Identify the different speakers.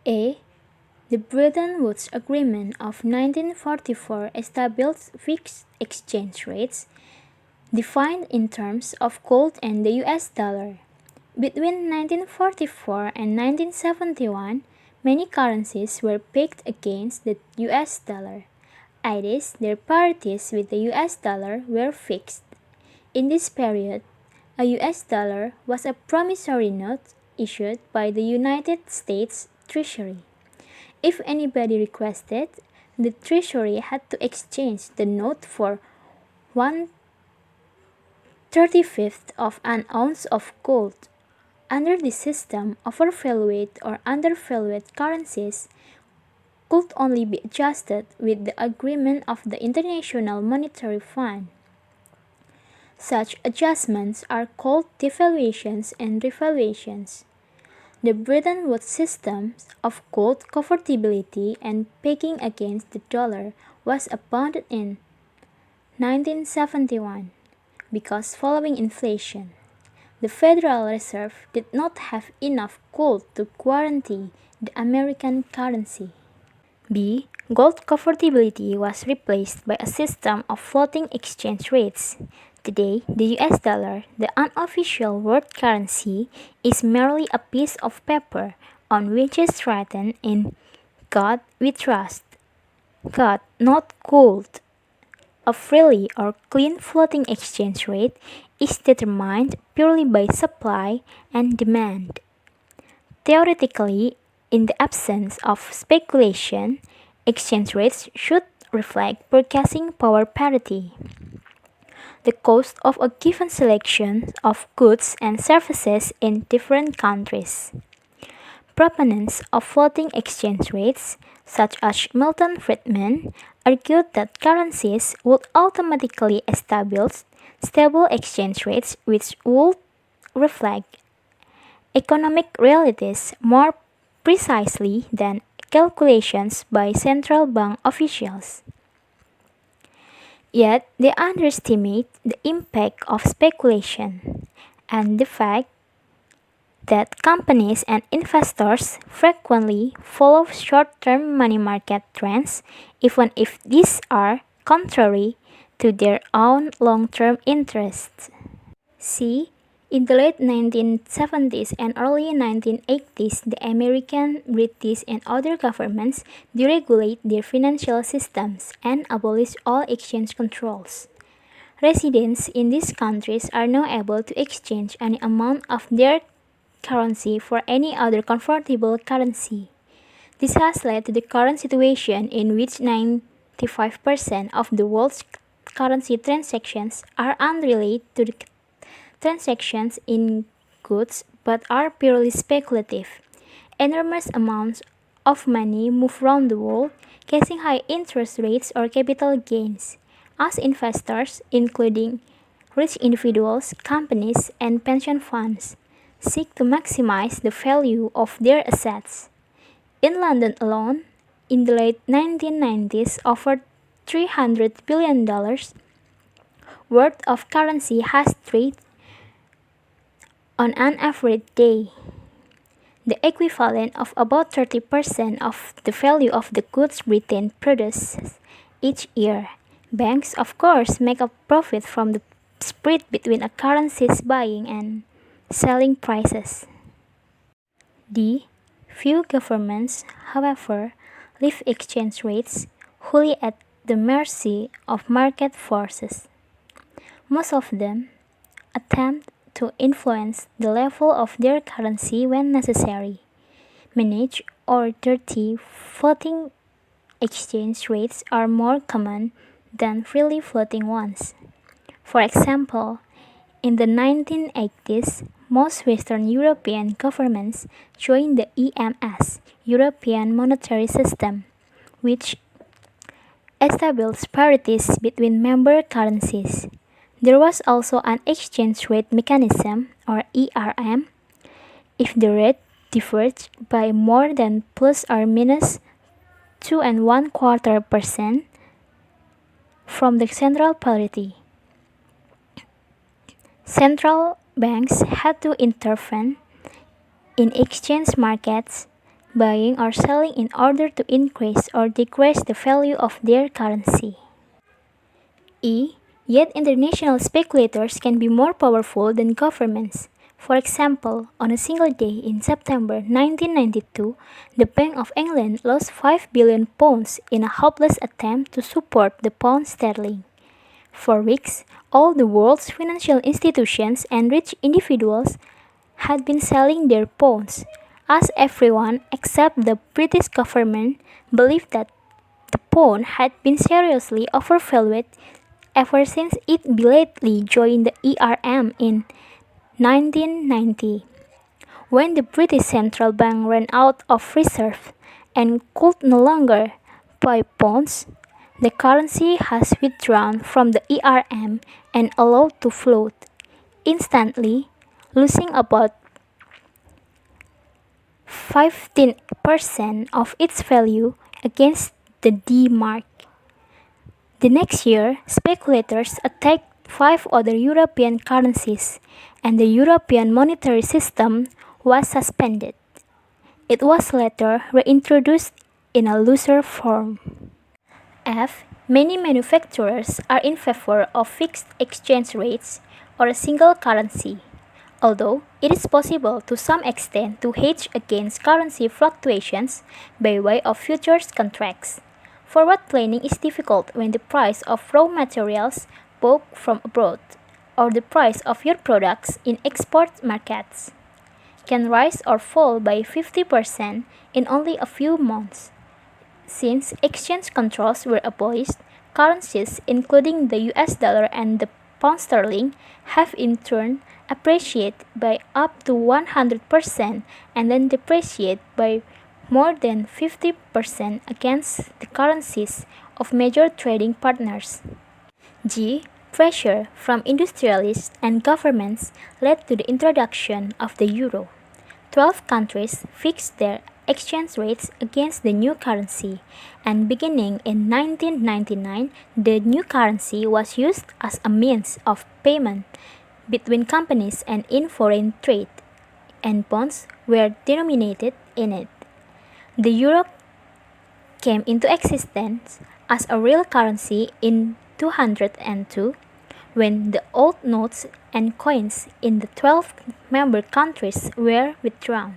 Speaker 1: A. The Bretton Woods Agreement of 1944 established fixed exchange rates, defined in terms of gold and the US dollar. Between 1944 and 1971, many currencies were pegged against the US dollar. That is, their parities with the US dollar were fixed. In this period, a US dollar was a promissory note issued by the United States Treasury. If anybody requested, the Treasury had to exchange the note for 1/35 of an ounce of gold. Under this system, overvalued or undervalued currencies could only be adjusted with the agreement of the International Monetary Fund. Such adjustments are called devaluations and revaluations. The Bretton Woods system of gold convertibility and pegging against the dollar was abounded in 1971 because following inflation, the Federal Reserve did not have enough gold to guarantee the American currency. B. Gold convertibility was replaced by a system of floating exchange rates. Today, the US dollar, the unofficial world currency, is merely a piece of paper on which is written in "God we trust." God, not gold. A freely or clean floating exchange rate is determined purely by supply and demand. Theoretically, in the absence of speculation, exchange rates should reflect purchasing power parity. The cost of a given selection of goods and services in different countries. Proponents of floating exchange rates, such as Milton Friedman, argued that currencies would automatically establish stable exchange rates which would reflect economic realities more precisely than calculations by central bank officials. Yet they underestimate the impact of speculation and the fact that companies and investors frequently follow short-term money market trends even if these are contrary to their own long-term interests. C. In the late 1970s and early 1980s, the American, British, and other governments deregulate their financial systems and abolish all exchange controls. Residents in these countries are now able to exchange any amount of their currency for any other convertible currency. This has led to the current situation in which 95% of the world's currency transactions are unrelated to the transactions in goods but are purely speculative. Enormous amounts of money move around the world, catching high interest rates or capital gains. As investors, including rich individuals, companies, and pension funds, seek to maximize the value of their assets. In London alone, in the late 1990s, over $300 billion worth of currency has traded on an average day, the equivalent of about 30% of the value of the goods Britain produces each year. Banks, of course, make a profit from the spread between a currency's buying and selling prices. D. Few governments, however, leave exchange rates wholly at the mercy of market forces. Most of them attempt to influence the level of their currency when necessary. Managed or dirty floating exchange rates are more common than freely floating ones. For example, in the 1980s, most Western European governments joined the EMS, European Monetary System, which established parities between member currencies. There was also an exchange rate mechanism, or ERM, if the rate diverged by more than plus or minus 2.25% from the central parity. Central banks had to intervene in exchange markets buying or selling in order to increase or decrease the value of their currency. Yet international speculators can be more powerful than governments. For example, on a single day in September 1992, the Bank of England lost £5 billion in a hopeless attempt to support the pound sterling. For weeks, all the world's financial institutions and rich individuals had been selling their pounds, as everyone except the British government believed that the pound had been seriously overvalued ever since it belatedly joined the ERM in 1990. When the British Central Bank ran out of reserve and could no longer buy pounds, the currency has withdrawn from the ERM and allowed to float, instantly losing about 15% of its value against the D mark. The next year, speculators attacked 5 other European currencies, and the European monetary system was suspended. It was later reintroduced in a looser form. Many manufacturers are in favor of fixed exchange rates or a single currency, although it is possible to some extent to hedge against currency fluctuations by way of futures contracts. Forward planning is difficult when the price of raw materials bought from abroad or the price of your products in export markets can rise or fall by 50% in only a few months. Since exchange controls were abolished, currencies including the US dollar and the pound sterling have in turn appreciated by up to 100% and then depreciate by more than 50% against the currencies of major trading partners. Pressure from industrialists and governments led to the introduction of the euro. 12 countries fixed their exchange rates against the new currency, and beginning in 1999, the new currency was used as a means of payment between companies and in foreign trade, and bonds were denominated in it. The euro came into existence as a real currency in 202 when the old notes and coins in the 12 member countries were withdrawn.